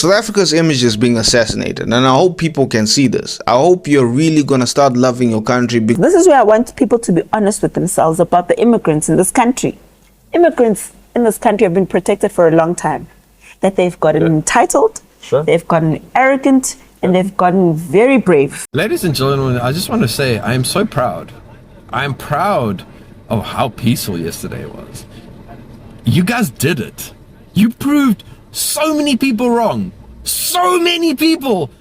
South Africa's image is being assassinated, and I hope people can see this. I hope you're really going to start loving your country. This is where I want people to be honest with themselves about the immigrants in this country. Immigrants in this country have been protected for a long time. That they've gotten entitled, they've gotten arrogant, and they've gotten very brave. Ladies and gentlemen, I just want to say I am so proud. I am proud of how peaceful yesterday was. You guys did it. You proved so many people wrong. So many people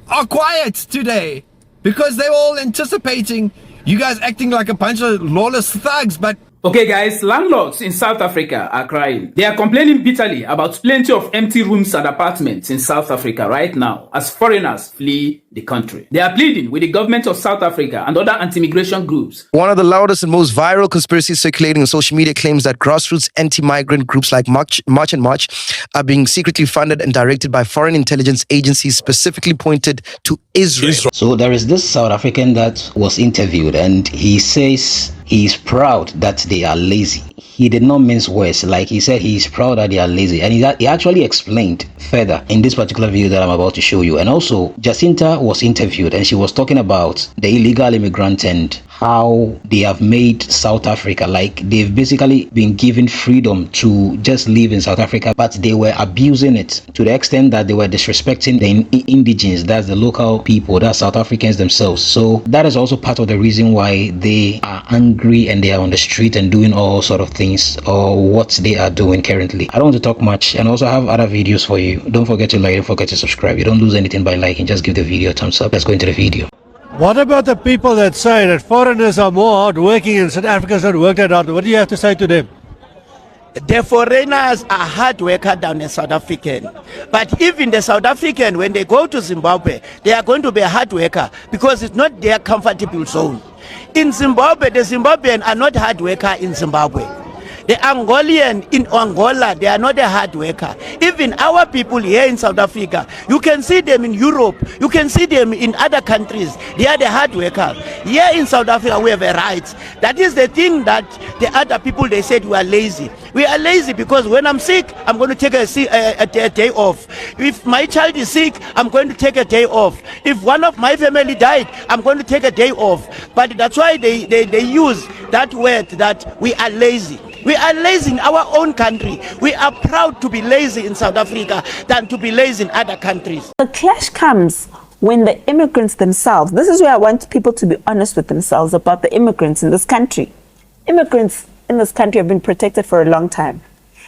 are quiet today because they were all anticipating you guys acting like a bunch of lawless thugs, but okay guys, landlords in South Africa are crying. They are complaining bitterly about plenty of empty rooms and apartments in South Africa right now as foreigners flee the country. They are pleading with the government of South Africa and other anti-immigration groups. One of the loudest and most viral conspiracies circulating on social media claims that grassroots anti-migrant groups like March and March are being secretly funded and directed by foreign intelligence agencies specifically pointed to Israel. So there is this South African that was interviewed and he says he is proud that they are lazy. He did not mince words. Like he said, he is proud that they are lazy. And he actually explained further in this particular video that I'm about to show you. And also, JACINTA was interviewed and she was talking about the illegal immigrant and how they have made South Africa, like they've basically been given freedom to just live in South Africa, but they were abusing it to the extent that they were disrespecting the indigenous, that's the local people, that's South Africans themselves. So that is also part of the reason why they are angry and they are on the street and doing all sort of things or what they are doing currently. I don't want to talk much, and also have other videos for you. Don't forget to like, don't forget to subscribe. You don't lose anything by liking, just give the video a thumbs up. Let's go into the video. What about the people that say that foreigners are more hardworking and South Africans don't work that hard? What do you have to say to them? The foreigners are hard workers than the South African. But even the South African, when they go to Zimbabwe, they are going to be a hard worker because it's not their comfortable zone. In Zimbabwe, the Zimbabweans are not hard worker in Zimbabwe. The Angolian in Angola, they are not a hard worker. Even our people here in South Africa, you can see them in Europe, you can see them in other countries. They are the hard workers. Here in South Africa, we have a right. That is the thing that the other people, they said we are lazy. We are lazy because when I'm sick, I'm going to take a day off. If my child is sick, I'm going to take a day off. If one of my family died, I'm going to take a day off. But that's why they use that word that we are lazy. We are lazy in our own country. We are proud to be lazy in South Africa than to be lazy in other countries. The clash comes when the immigrants themselves, this is where I want people to be honest with themselves about the immigrants in this country. Immigrants in this country have been protected for a long time.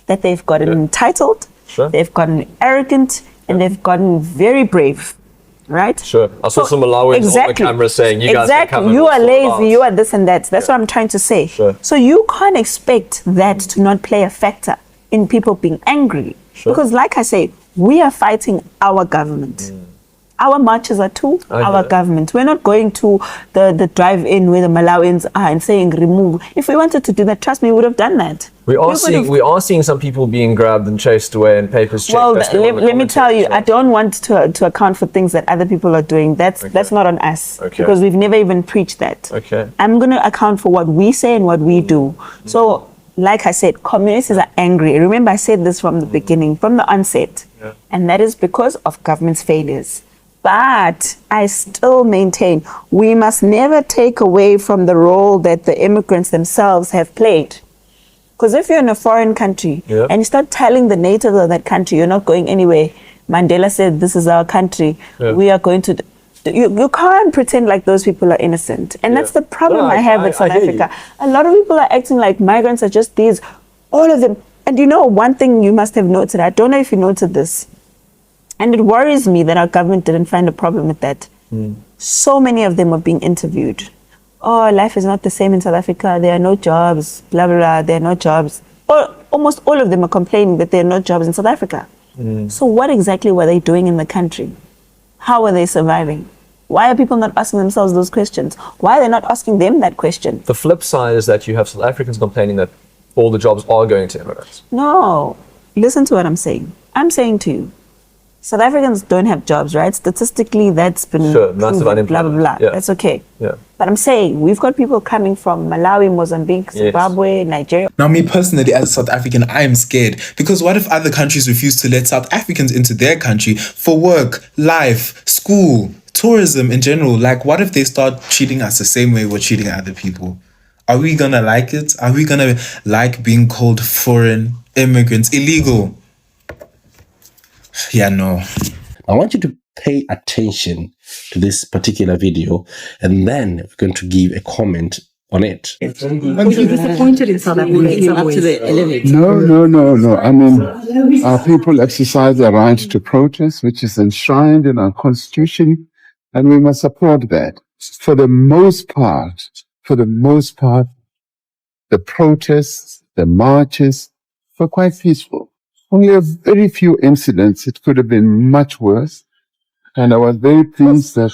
That they've gotten entitled, they've gotten arrogant, and they've gotten very brave. Right? Sure. I saw some Malawians on the camera saying, you guys are you are lazy, you are this and that. That's what I'm trying to say. Sure. So you can't expect that to not play a factor in people being angry. Sure. Because like I say, we are fighting our government. Our marches are to our government. We're not going to the drive-in where the Malawians are and saying remove. If we wanted to do that, trust me, we would have done that. We are seeing some people being grabbed and chased away and papers checked. Well, let me tell you, I don't want to account for things that other people are doing. That's not on us. Because we've never even preached that. I'm going to account for what we say and what we do. So, like I said, communities are angry. Remember, I said this from the beginning, from the onset. And that is because of government's failures. But I still maintain we must never take away from the role that the immigrants themselves have played. Because if you're in a foreign country and you start telling the natives of that country you're not going anywhere, Mandela said this is our country, we are going to... You can't pretend like those people are innocent. And that's the problem I have with South Africa. A lot of people are acting like migrants are just these, all of them. And you know, one thing you must have noted, I don't know if you noted this, and it worries me that our government didn't find a problem with that. So many of them were being interviewed. Oh, life is not the same in South Africa. There are no jobs, blah, blah, blah. There are no jobs. Or almost all of them are complaining that there are no jobs in South Africa. So what exactly were they doing in the country? How were they surviving? Why are people not asking themselves those questions? Why are they not asking them that question? The flip side is that you have South Africans complaining that all the jobs are going to immigrants. No. Listen to what I'm saying. I'm saying to you, South Africans don't have jobs, right? Statistically, that's been Sure, massive proven, blah, unemployment. blah, blah. Yeah. That's okay. Yeah. But I'm saying we've got people coming from Malawi, Mozambique, Zimbabwe, Nigeria. Now, me personally, as a South African, I am scared because what if other countries refuse to let South Africans into their country for work, life, school, tourism in general? Like, what if they start treating us the same way we're treating other people? Are we gonna like it? Are we gonna like being called foreign immigrants, illegal? Yeah, no. I want you to pay attention to this particular video, and then we're going to give a comment on it. Were you disappointed in South Africa up to the 11th? No. I mean, our people exercise their right to protest, which is enshrined in our constitution, and we must support that. For the most part, the protests, the marches were quite peaceful. Only a very few incidents. It could have been much worse. And I was very pleased that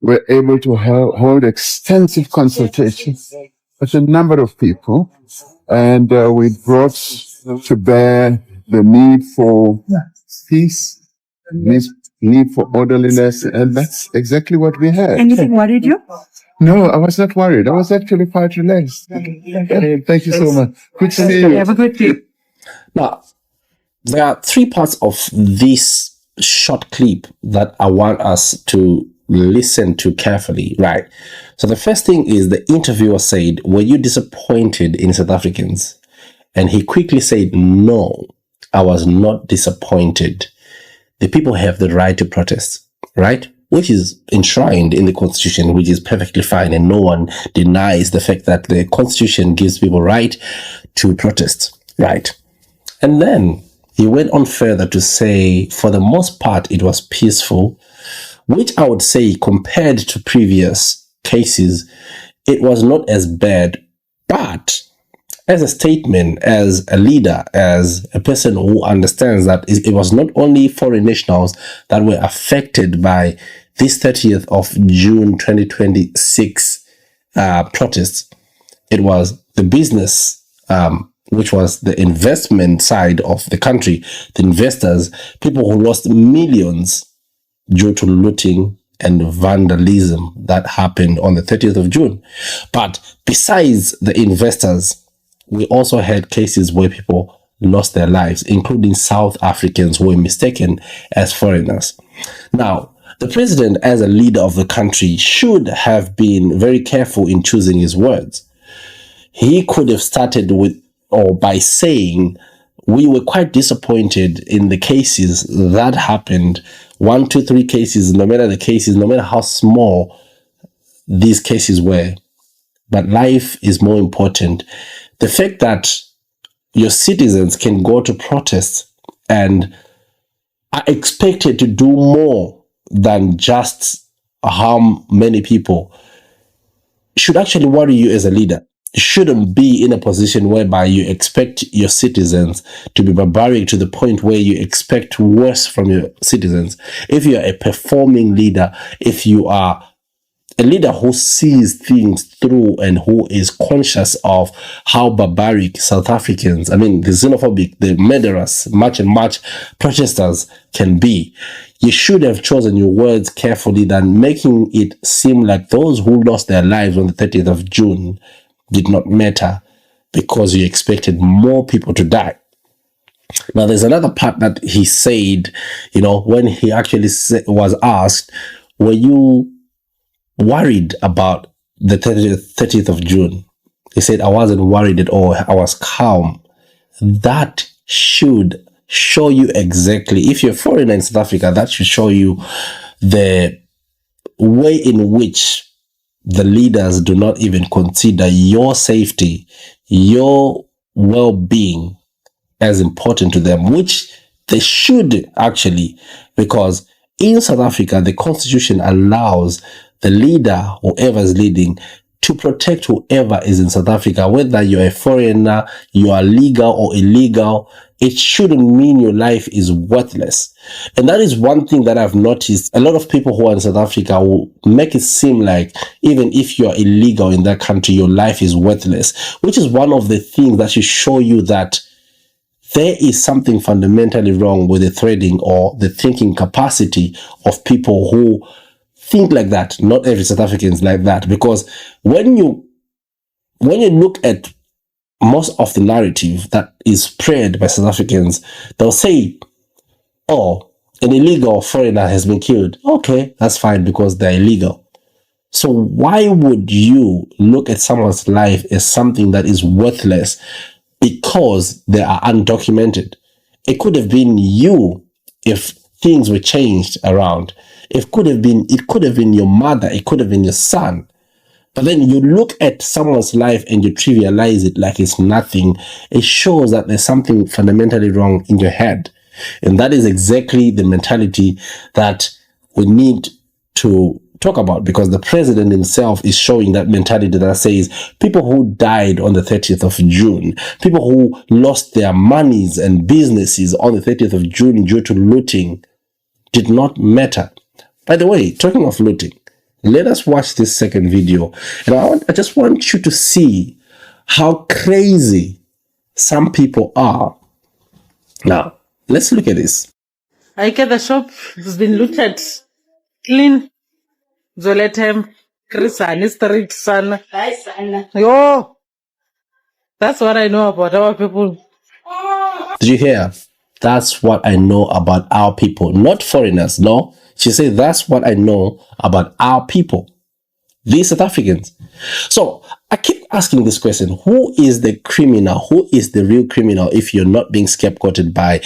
we're able to hold extensive consultations with a number of people. And we brought to bear the need for peace, need for orderliness. And that's exactly what we had. Anything worried you? No, I was not worried. I was actually quite relaxed. Thank you so much. Good to see you. Have a good day. Now, there are three parts of this short clip that I want us to listen to carefully, right? So the first thing is the interviewer said, were you disappointed in South Africans? And he quickly said, no, I was not disappointed. The people have the right to protest, right? Which is enshrined in the Constitution, which is perfectly fine. And no one denies the fact that the Constitution gives people right to protest, right? And then he went on further to say, for the most part, it was peaceful, which I would say compared to previous cases, it was not as bad. But as a statement, as a leader, as a person who understands that it was not only foreign nationals that were affected by this 30th of June 2026 protests, it was the business, which was the investment side of the country, the investors, people who lost millions due to looting and vandalism that happened on the 30th of June. But besides the investors, we also had cases where people lost their lives, including South Africans who were mistaken as foreigners. Now, the president, as a leader of the country, should have been very careful in choosing his words. He could have started with, or by saying, we were quite disappointed in the cases that happened. 1, 2, 3 cases, no matter the cases, no matter how small these cases were. But life is more important. The fact that your citizens can go to protest and are expected to do more than just harm many people should actually worry you as a leader. You shouldn't be in a position whereby you expect your citizens to be barbaric to the point where you expect worse from your citizens. If you are a performing leader, if you are a leader who sees things through and who is conscious of how barbaric South Africans, the xenophobic, the murderous, March and March protesters can be, you should have chosen your words carefully than making it seem like those who lost their lives on the 30th of June did not matter because you expected more people to die. Now, there's another part that he said, when he actually was asked, were you worried about the 30th of June? He said, I wasn't worried at all. I was calm. That should show you exactly, if you're a foreigner in South Africa, that should show you the way in which the leaders do not even consider your safety, your well-being as important to them, which they should actually, because in South Africa, the Constitution allows the leader, whoever is leading, to protect whoever is in South Africa, whether you're a foreigner, you are legal or illegal. It shouldn't mean your life is worthless. And that is one thing that I've noticed. A lot of people who are in South Africa will make it seem like even if you're illegal in that country, your life is worthless, which is one of the things that should show you that there is something fundamentally wrong with the threading or the thinking capacity of people who think like that. Not every South African is like that, because when you look at most of the narrative that is spread by South Africans, they'll say, oh, an illegal foreigner has been killed. Okay, that's fine because they're illegal. So why would you look at someone's life as something that is worthless because they are undocumented? It could have been you if things were changed around. It could have been your mother, it could have been your son. But then you look at someone's life and you trivialize it like it's nothing. It shows that there's something fundamentally wrong in your head. And that is exactly the mentality that we need to talk about, because the president himself is showing that mentality that says people who died on the 30th of June, people who lost their monies and businesses on the 30th of June due to looting did not matter. By the way, talking of looting, let us watch this second video. And I just want you to see how crazy some people are. Now, let's look at this. I get the shop has been looted, clean. Zoletem, Chrisani Street, son. Yo, that's what I know about our people. Did you hear? That's what I know about our people, not foreigners. No, she said that's what I know about our people, these South Africans. So I keep asking this question: who is the criminal? Who is the real criminal? If you're not being scapegoated by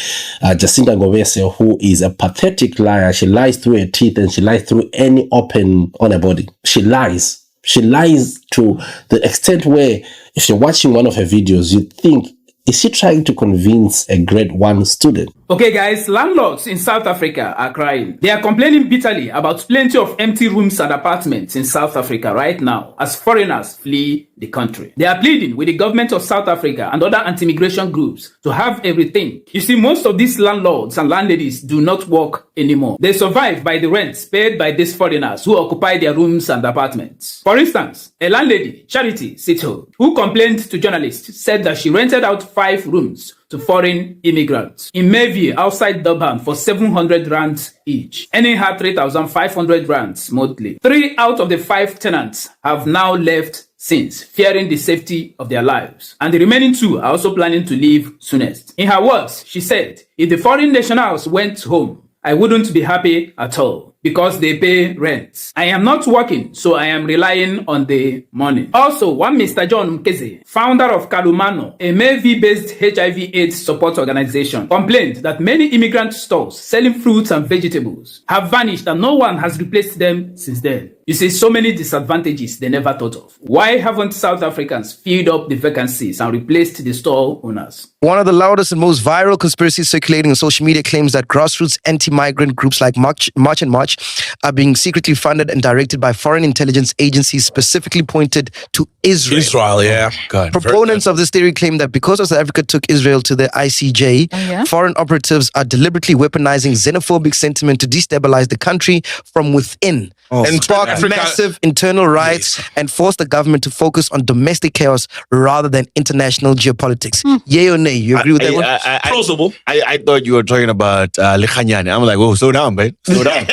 JACINTA, who is a pathetic liar. She lies through her teeth and she lies through any open on her body. She lies. She lies to the extent where, if you're watching one of her videos, you think, is she trying to convince a grade 1 student? Okay guys, landlords in South Africa are crying. They are complaining bitterly about plenty of empty rooms and apartments in South Africa right now as foreigners flee the country. They are pleading with the government of South Africa and other anti-immigration groups to have everything. You see, most of these landlords and landladies do not work anymore. They survive by the rents paid by these foreigners who occupy their rooms and apartments. For instance, a landlady, Charity Sito, who complained to journalists, said that she rented out 5 rooms to foreign immigrants in Mayville outside Durban for 700 rands each, earning her 3,500 rands monthly. 3 out of the 5 tenants have now left since, fearing the safety of their lives. And the remaining 2 are also planning to leave soonest. In her words, she said, if the foreign nationals went home, I wouldn't be happy at all because they pay rent. I am not working, so I am relying on the money. Also, one Mr. John Mkeze, founder of Kalumano, a Mayville-based HIV/AIDS support organization, complained that many immigrant stores selling fruits and vegetables have vanished and no one has replaced them since then. You see, so many disadvantages they never thought of. Why haven't South Africans filled up the vacancies and replaced the store owners? One of the loudest and most viral conspiracies circulating on social media claims that grassroots anti-migrant groups like March and March are being secretly funded and directed by foreign intelligence agencies specifically pointed to Israel. Israel, yeah. God, proponents of this theory claim that because South Africa took Israel to the ICJ, foreign operatives are deliberately weaponizing xenophobic sentiment to destabilize the country from within. And spark massive internal riots and force the government to focus on domestic chaos rather than international geopolitics. Yay or nay? You agree with that one? Plausible. I thought you were talking about Likhanyane. I'm like, whoa, slow down, man. Slow down.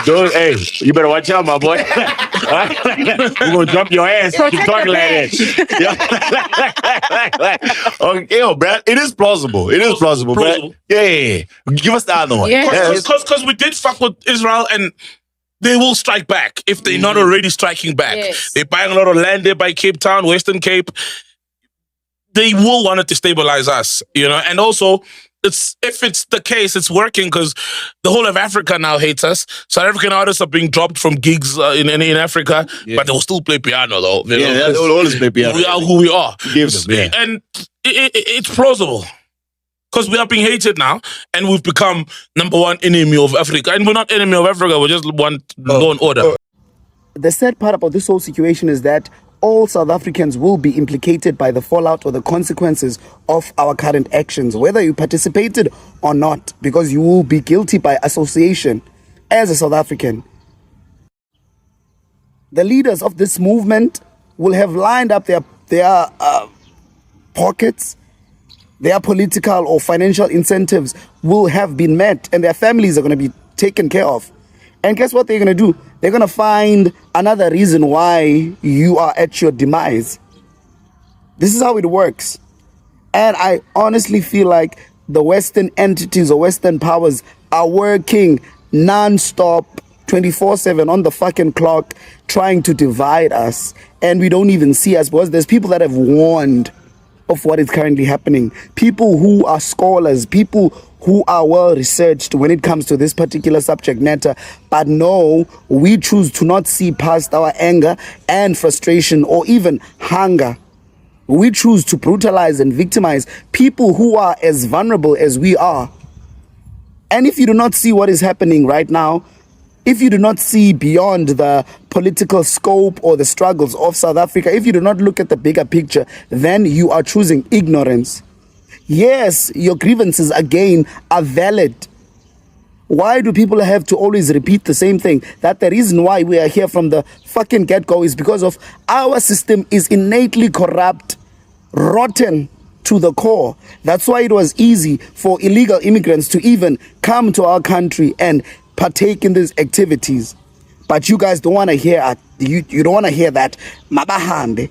don't, hey, you better watch out, my boy. We're going to jump your ass if you talking like that. Okay, yo, Brad, it is plausible. It is plausible, Brad. Yeah. Give us the other one. Because we did fuck with Israel and they will strike back if they're not already striking back. Yes. They're buying a lot of land there by Cape Town, Western Cape. They will want it to stabilize us, you know. And also, if it's the case, it's working because the whole of Africa now hates us. South African artists are being dropped from gigs in Africa, but they'll still play piano though. They'll always play piano. We are who we are. Give them, And it's plausible. Because we are being hated now, and we've become #1 enemy of Africa. And we're not enemy of Africa, we just want law and order. The sad part about this whole situation is that all South Africans will be implicated by the fallout or the consequences of our current actions, whether you participated or not, because you will be guilty by association as a South African. The leaders of this movement will have lined up their pockets their political or financial incentives will have been met and their families are going to be taken care of. And guess what they're going to do? They're going to find another reason why you are at your demise. This is how it works. And I honestly feel like the Western entities or Western powers are working non-stop, 24/7 on the fucking clock, trying to divide us. And we don't even see us because there's people that have warned of what is currently happening. People who are scholars, people who are well researched when it comes to this particular subject matter. But no, we choose to not see past our anger and frustration or even hunger. We choose to brutalize and victimize people who are as vulnerable as we are. And if you do not see what is happening right now, if you do not see beyond the political scope or the struggles of South Africa, if you do not look at the bigger picture, then you are choosing ignorance. Yes, your grievances again are valid. Why do people have to always repeat the same thing? That the reason why we are here from the fucking get-go is because of our system is innately corrupt, rotten to the core. That's why it was easy for illegal immigrants to even come to our country and partake in these activities. But you guys don't want to hear you don't want to hear that. Mabahambe.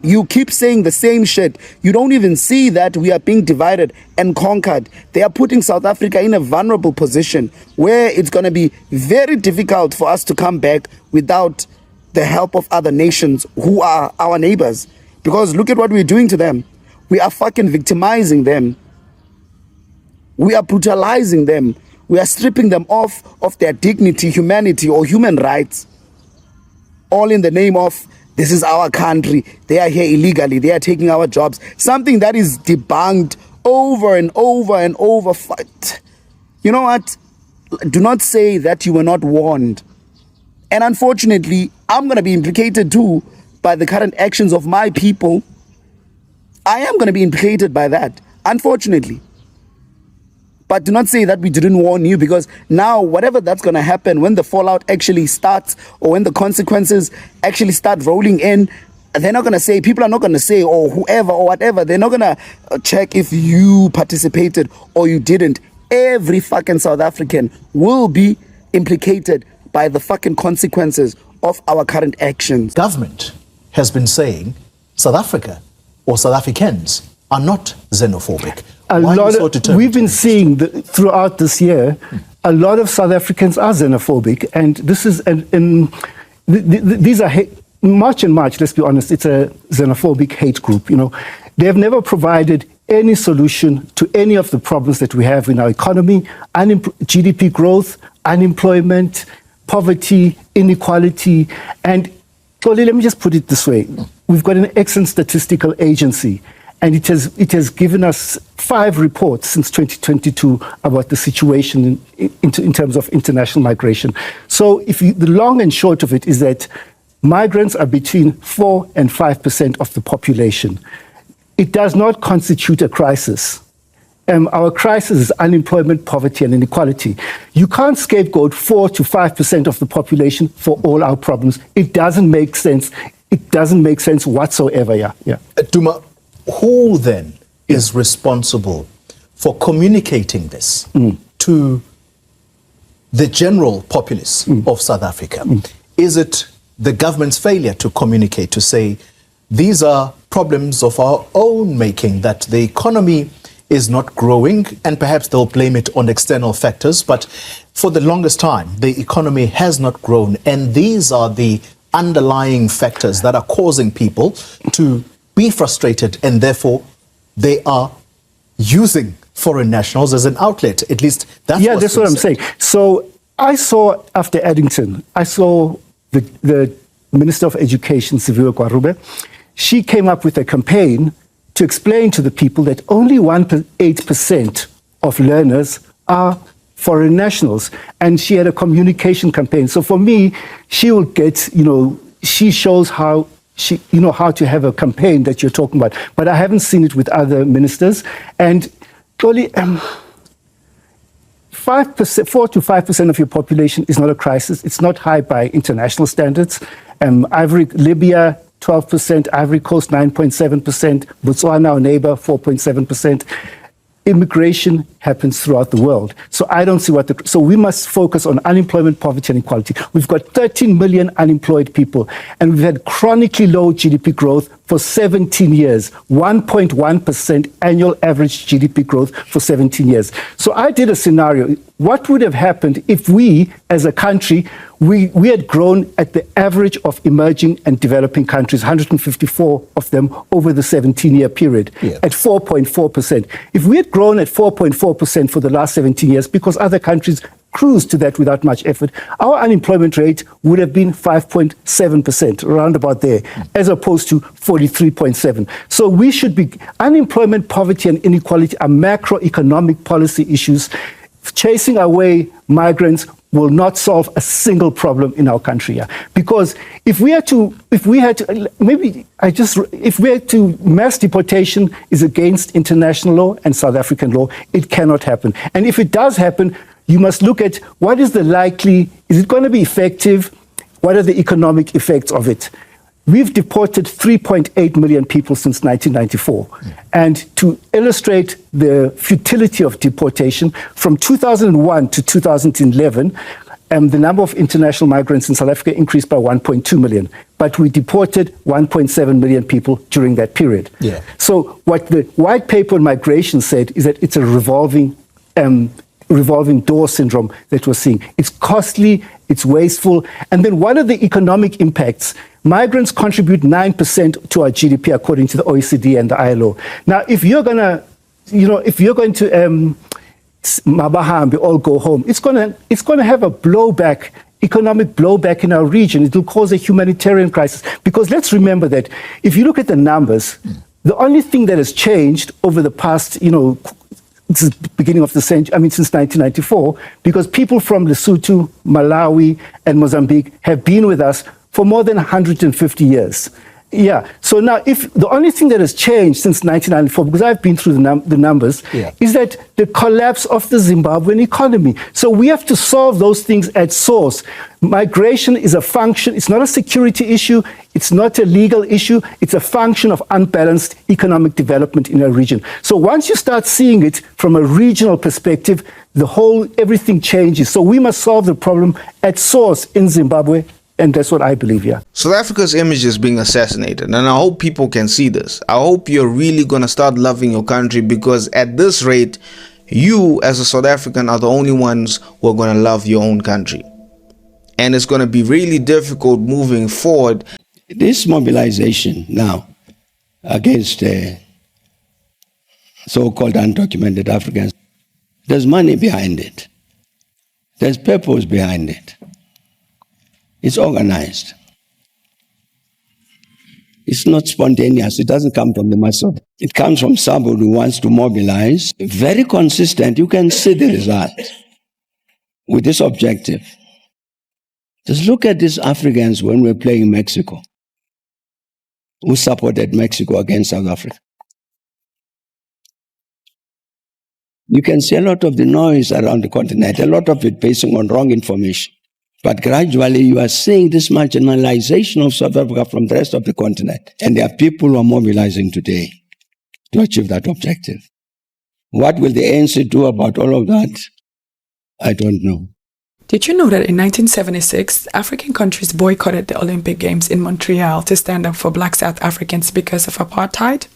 You keep saying the same shit. You don't even see that we are being divided and conquered. They are putting South Africa in a vulnerable position where it's going to be very difficult for us to come back without the help of other nations who are our neighbors. Because look at what we're doing to them. We are fucking victimizing them. We are brutalizing them. We are stripping them off of their dignity, humanity, or human rights. All in the name of, this is our country. They are here illegally. They are taking our jobs. Something that is debunked over and over and over. You know what? Do not say that you were not warned. And unfortunately, I'm going to be implicated too by the current actions of my people. I am going to be implicated by that, unfortunately. But do not say that we didn't warn you, because now whatever that's going to happen when the fallout actually starts or when the consequences actually start rolling in, they're not going to say, people are not going to say, or whoever or whatever, they're not going to check if you participated or you didn't. Every fucking South African will be implicated by the fucking consequences of our current actions. Government has been saying South Africa or South Africans are not xenophobic. We've been seeing throughout this year, a lot of South Africans are xenophobic, and this is these are March and March. Let's be honest, it's a xenophobic hate group. You know, they have never provided any solution to any of the problems that we have in our economy: GDP growth, unemployment, poverty, inequality, and let me just put it this way: we've got an excellent statistical agency. And it has given us 5 reports since 2022 about the situation in terms of international migration. So the long and short of it is that migrants are between 4 and 5% of the population. It does not constitute a crisis. Our crisis is unemployment, poverty, and inequality. You can't scapegoat 4 to 5% of the population for all our problems. It doesn't make sense. It doesn't make sense whatsoever. Yeah. Duma, who then is responsible for communicating this to the general populace of South Africa? Is it the government's failure to communicate, to say these are problems of our own making, that the economy is not growing, and perhaps they'll blame it on external factors, but for the longest time the economy has not grown, and these are the underlying factors that are causing people to be frustrated, and therefore they are using foreign nationals as an outlet. At least that's what I'm saying. So I saw after Addington, I saw the Minister of Education, Siviwe Gwarube. She came up with a campaign to explain to the people that only 1.8% of learners are foreign nationals, and she had a communication campaign. So for me, she will get, she shows how to have a campaign that you're talking about. But I haven't seen it with other ministers. And only 4 to 5% of your population is not a crisis. It's not high by international standards. Libya, 12%, Ivory Coast 9.7%, Botswana, our neighbor, 4.7%. Immigration happens throughout the world. So I don't see so we must focus on unemployment, poverty, and equality. We've got 13 million unemployed people, and we've had chronically low GDP growth for 17 years, 1.1% annual average GDP growth for 17 years. So I did a scenario. What would have happened if we, as a country, we had grown at the average of emerging and developing countries, 154 of them over the 17-year period, at 4.4%. If we had grown at 4.4% for the last 17 years, because other countries cruised to that without much effort, our unemployment rate would have been 5.7%, around about there, as opposed to 43.7%. So we should be, unemployment, poverty, and inequality are macroeconomic policy issues. Chasing away migrants will not solve a single problem in our country. Yeah? Because if we had to, mass deportation is against international law and South African law, it cannot happen. And if it does happen, you must look at what is the likely, is it going to be effective? What are the economic effects of it? We've deported 3.8 million people since 1994. And to illustrate the futility of deportation, from 2001 to 2011, the number of international migrants in South Africa increased by 1.2 million. But we deported 1.7 million people during that period. Yeah. So what the white paper on migration said is that it's a revolving door syndrome that we're seeing. It's costly, it's wasteful. And then what are the economic impacts? Migrants contribute 9% to our GDP, according to the OECD and the ILO. Now, if you're going to Mabahambi, all go home, it's going to have a blowback, economic blowback in our region. It will cause a humanitarian crisis. Because let's remember that if you look at the numbers, the only thing that has changed over the past, since the beginning of the century, since 1994, because people from Lesotho, Malawi, and Mozambique have been with us for more than 150 years. Yeah. So now, if the only thing that has changed since 1994, because I've been through the numbers, is that the collapse of the Zimbabwean economy. So we have to solve those things at source. Migration is a function. It's not a security issue. It's not a legal issue. It's a function of unbalanced economic development in a region. So once you start seeing it from a regional perspective, everything changes. So we must solve the problem at source in Zimbabwe. And that's what I believe, yeah. South Africa's image is being assassinated, and I hope people can see this. I hope you're really going to start loving your country, because at this rate, you as a South African are the only ones who are going to love your own country. And it's going to be really difficult moving forward. This mobilization now against so-called undocumented Africans, there's money behind it. There's purpose behind it. It's organized. It's not spontaneous. It doesn't come from the muscle. It comes from somebody who wants to mobilize. Very consistent. You can see the result with this objective. Just look at these Africans when we're playing Mexico, who supported Mexico against South Africa. You can see a lot of the noise around the continent, a lot of it based on wrong information. But gradually you are seeing this marginalization of South Africa from the rest of the continent. And there are people who are mobilizing today to achieve that objective. What will the ANC do about all of that? I don't know. Did you know that in 1976, African countries boycotted the Olympic Games in Montreal to stand up for Black South Africans because of apartheid?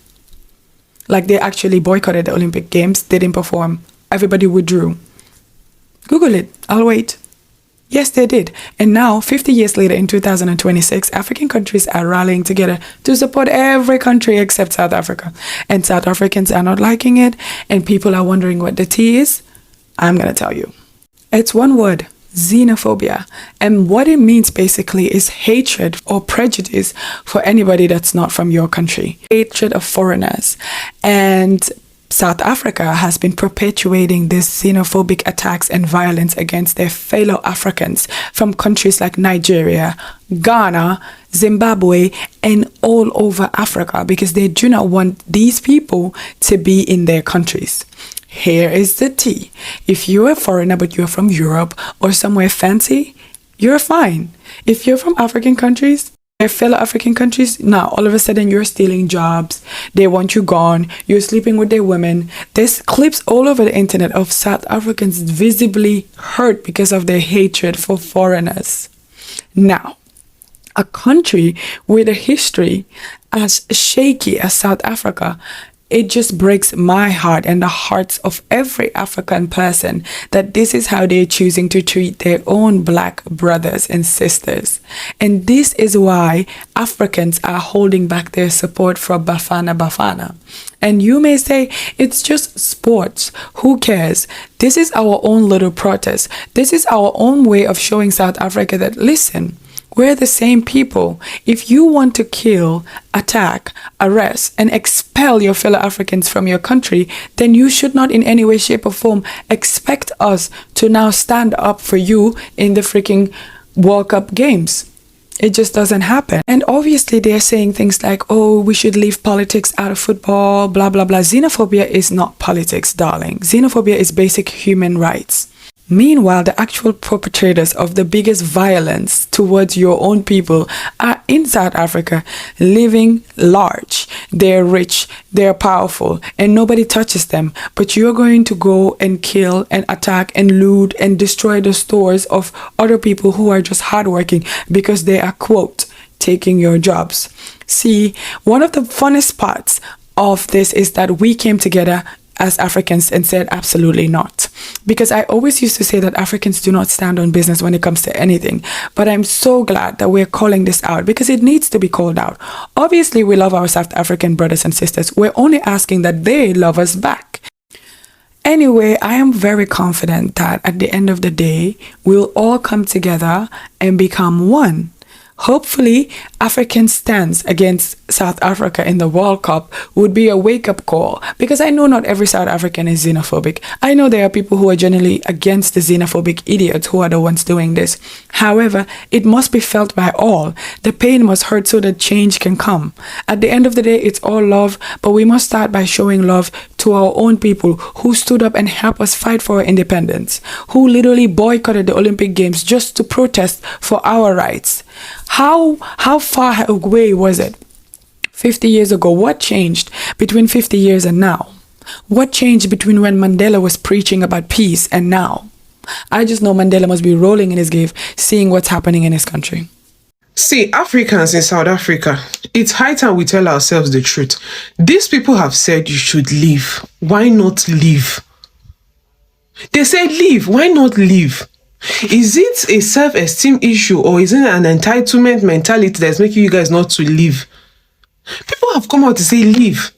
Like, they actually boycotted the Olympic Games, they didn't perform. Everybody withdrew. Google it, I'll wait. Yes, they did. And now, 50 years later, in 2026, African countries are rallying together to support every country except South Africa. And South Africans are not liking it, and people are wondering what the tea is. I'm going to tell you. It's one word, xenophobia. And what it means basically is hatred or prejudice for anybody that's not from your country. Hatred of foreigners. And South Africa has been perpetuating these xenophobic attacks and violence against their fellow Africans from countries like Nigeria, Ghana, Zimbabwe, and all over Africa, because they do not want these people to be in their countries. Here is the tea. If you're a foreigner but you're from Europe or somewhere fancy, you're fine. If you're from African countries, their fellow African countries. Now, all of a sudden, you're stealing jobs. They want you gone. You're sleeping with their women. There's clips all over the internet of South Africans visibly hurt because of their hatred for foreigners. Now, a country with a history as shaky as South Africa, it just breaks my heart and the hearts of every African person that this is how they're choosing to treat their own black brothers and sisters. And this is why Africans are holding back their support for Bafana Bafana. And you may say, it's just sports. Who cares? This is our own little protest. This is our own way of showing South Africa that, listen, we're the same people. If you want to kill, attack, arrest, and expel your fellow Africans from your country, then you should not in any way, shape, or form expect us to now stand up for you in the freaking World Cup games. It just doesn't happen. And obviously they're saying things like, oh, we should leave politics out of football, blah, blah, blah. Xenophobia is not politics, darling. Xenophobia is basic human rights. Meanwhile, the actual perpetrators of the biggest violence towards your own people are in South Africa, living large. They're rich, they're powerful, and nobody touches them. But you're going to go and kill and attack and loot and destroy the stores of other people who are just hardworking because they are, quote, taking your jobs. See, one of the funnest parts of this is that we came together as Africans and said absolutely not. Because I always used to say that Africans do not stand on business when it comes to anything. But I'm so glad that we're calling this out because it needs to be called out. Obviously, we love our South African brothers and sisters. We're only asking that they love us back. Anyway, I am very confident that at the end of the day, we'll all come together and become one. Hopefully, Africa's stance against South Africa in the World Cup would be a wake-up call, because I know not every South African is xenophobic. I know there are people who are generally against the xenophobic idiots who are the ones doing this. However, it must be felt by all. The pain must hurt so that change can come. At the end of the day, it's all love, but we must start by showing love to our own people who stood up and helped us fight for our independence, who literally boycotted the Olympic Games just to protest for our rights. How far away was it? 50 years ago, what changed between 50 years and now? What changed between when Mandela was preaching about peace and now? I just know Mandela must be rolling in his grave, seeing what's happening in his country. See, Africans in South Africa, it's high time we tell ourselves the truth. These people have said you should leave. Why not leave? They said leave. Why not leave? Is it a self-esteem issue, or is it an entitlement mentality that's making you guys not to leave? People have come out to say leave.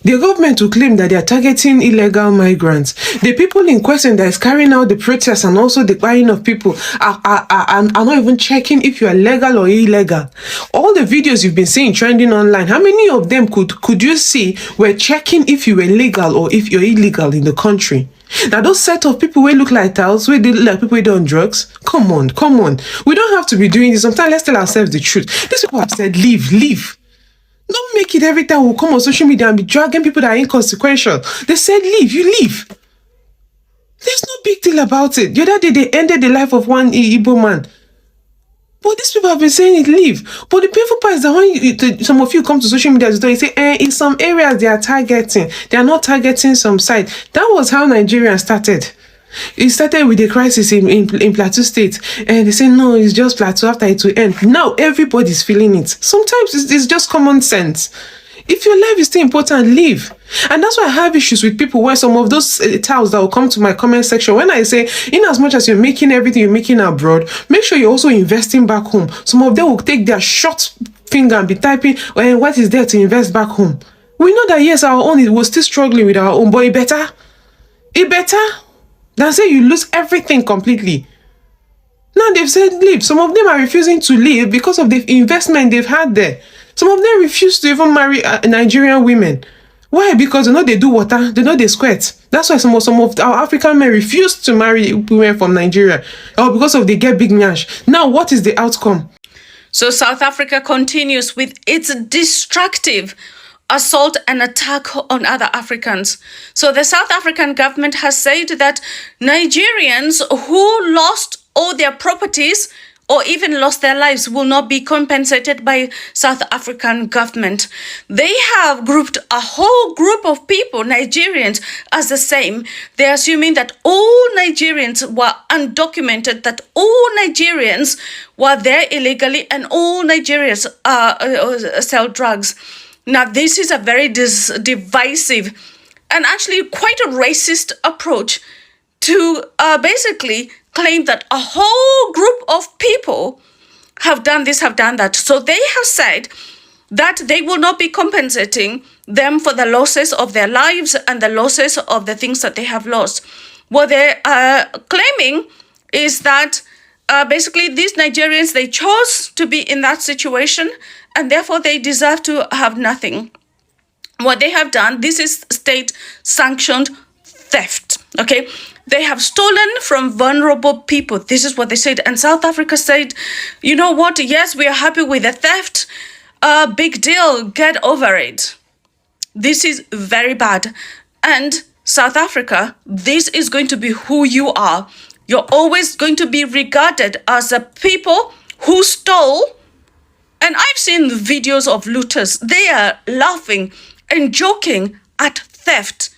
The government will claim that they are targeting illegal migrants. The people in question that is carrying out the protests and also the buying of people are not even checking if you are legal or illegal. All the videos you've been seeing trending online, how many of them could you see were checking if you were legal or if you're illegal in the country? Now those set of people will look like tiles, we look like people who do on drugs. Come on. We don't have to be doing this. Sometimes let's tell ourselves the truth. These people have said leave. Don't make it every time we'll come on social media and be dragging people that are inconsequential. They said leave, you leave. There's no big deal about it. The other day they ended the life of one Igbo man. But these people have been saying it, leave. But the painful part is that when some of you come to social media, you say, in some areas they are targeting. They are not targeting some side. That was how Nigeria started. It started with the crisis in Plateau State. And they say, no, it's just Plateau after it will end. Now everybody's feeling it. Sometimes it's just common sense. If your life is still important, leave. And that's why I have issues with people where some of those tiles that will come to my comment section, when I say, in as much as you're making everything you're making abroad, make sure you're also investing back home. Some of them will take their short finger and be typing, what is there to invest back home? We know that, yes, our own, we're still struggling with our own, but it better than say you lose everything completely. Now they've said leave. Some of them are refusing to leave because of the investment they've had there. Some of them refuse to even marry Nigerian women. Why? Because they know they do water, they know they squirt. That's why some of our African men refuse to marry women from Nigeria, or because of they get big nyash. Now, what is the outcome? So South Africa continues with its destructive assault and attack on other Africans. So the South African government has said that Nigerians who lost all their properties or even lost their lives will not be compensated by South African government. They have grouped a whole group of people, Nigerians, as the same. They're assuming that all Nigerians were undocumented, that all Nigerians were there illegally, and all Nigerians sell drugs. Now, this is a very divisive and actually quite a racist approach to basically claim that a whole group of people have done this, have done that. So they have said that they will not be compensating them for the losses of their lives and the losses of the things that they have lost. What they are claiming is that basically these Nigerians, they chose to be in that situation and therefore they deserve to have nothing. What they have done, this is state-sanctioned theft, okay? They have stolen from vulnerable people. This is what they said. And South Africa said, you know what? Yes, we are happy with the theft. Big deal. Get over it. This is very bad. And South Africa, this is going to be who you are. You're always going to be regarded as a people who stole. And I've seen videos of looters. They are laughing and joking at theft.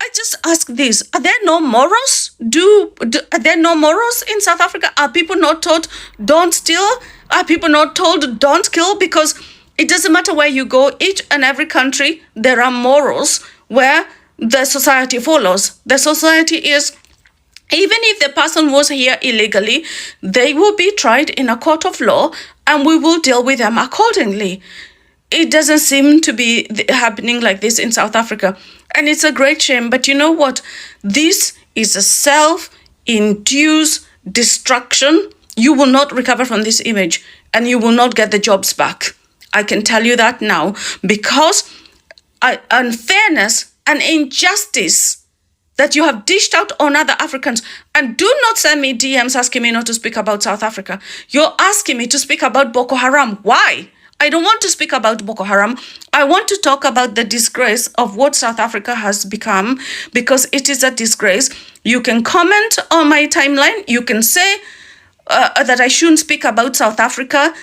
I just ask this, are there no morals? Are there no morals in South Africa? Are people not told don't steal? Are people not told don't kill? Because it doesn't matter where you go, each and every country, there are morals where the society follows. The society is, even if the person was here illegally, they will be tried in a court of law and we will deal with them accordingly. It doesn't seem to be happening like this in South Africa. And it's a great shame. But you know what? This is a self-induced destruction. You will not recover from this image and you will not get the jobs back. I can tell you that now, because unfairness and injustice that you have dished out on other Africans. And do not send me DMs asking me not to speak about South Africa. You're asking me to speak about Boko Haram. Why? I don't want to speak about Boko Haram. I want to talk about the disgrace of what South Africa has become, because it is a disgrace. You can comment on my timeline. You can say that I shouldn't speak about South Africa.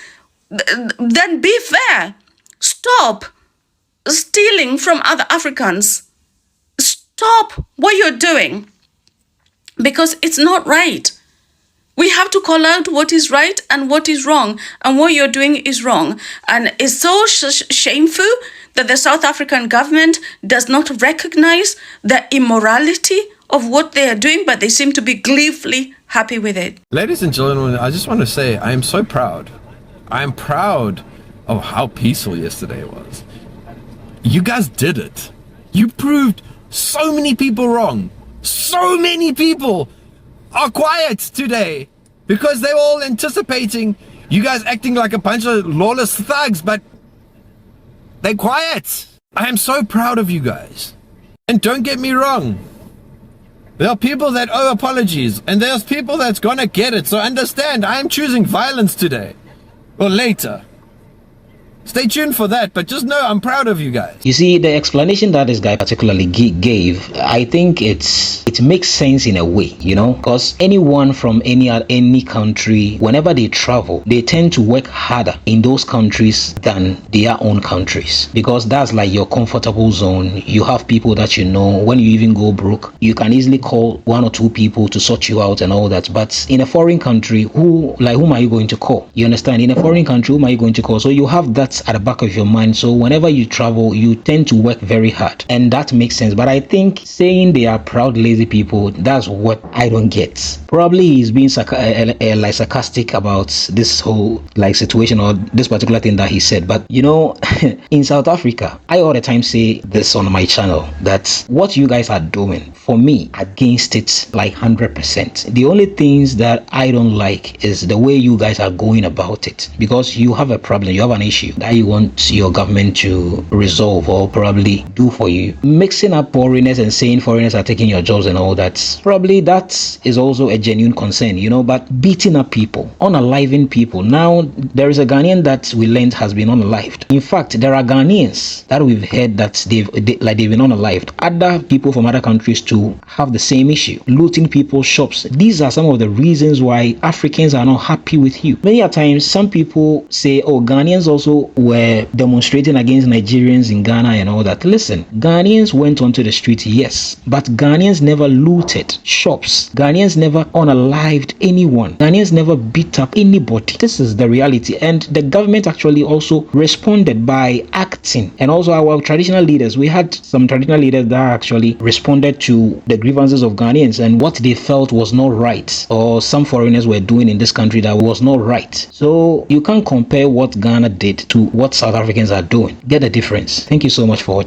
Then be fair. Stop stealing from other Africans. Stop what you're doing, because it's not right. We have to call out what is right and what is wrong, and what you're doing is wrong. And it's so shameful that the South African government does not recognize the immorality of what they are doing, but they seem to be gleefully happy with it. Ladies and gentlemen, I just want to say I am so proud. I am proud of how peaceful yesterday was. You guys did it. You proved so many people wrong. So many people are quiet today because they were all anticipating you guys acting like a bunch of lawless thugs, but they're quiet. I am so proud of you guys. And don't get me wrong, there are people that owe apologies, and there's people that's gonna get it. So understand, I am choosing violence today or later. Stay tuned for that, but just know I'm proud of you guys. You see, the explanation that this guy particularly gave, I think it makes sense in a way, you know, because anyone from any country, whenever they travel, they tend to work harder in those countries than their own countries, because that's like your comfortable zone. You have people that you know. When you even go broke, you can easily call one or two people to sort you out and all that. But in a foreign country, whom are you going to call? You understand? In a foreign country, whom are you going to call? So you have that at the back of your mind. So whenever you travel, you tend to work very hard, and that makes sense. But I think saying they are proud lazy people, that's what I don't get. Probably he's being sarcastic about this whole situation or this particular thing that he said. But you know, in South Africa, I all the time say this on my channel, that what you guys are doing, for me, against it like 100%. The only things that I don't like is the way you guys are going about it, because you have a problem, you have an issue. that you want your government to resolve or probably do for you. Mixing up foreigners and saying foreigners are taking your jobs and all that, probably that is also a genuine concern, but beating up people, unaliving people. Now, there is a Ghanaian that we learned has been unalived. In fact, there are Ghanaians that we've heard that they've been unalived. Other people from other countries too have the same issue, looting people's shops. These are some of the reasons why Africans are not happy with you. Many a times, some people say, oh, Ghanaians also were demonstrating against Nigerians in Ghana and all that. Listen, Ghanaians went onto the street, yes, but Ghanaians never looted shops. Ghanaians never unalived anyone. Ghanaians never beat up anybody. This is the reality. And the government actually also responded by acting. And also our traditional leaders, we had some traditional leaders that actually responded to the grievances of Ghanaians and what they felt was not right, or some foreigners were doing in this country that was not right. So you can't compare what Ghana did to what South Africans are doing. Get the difference. Thank you so much for watching.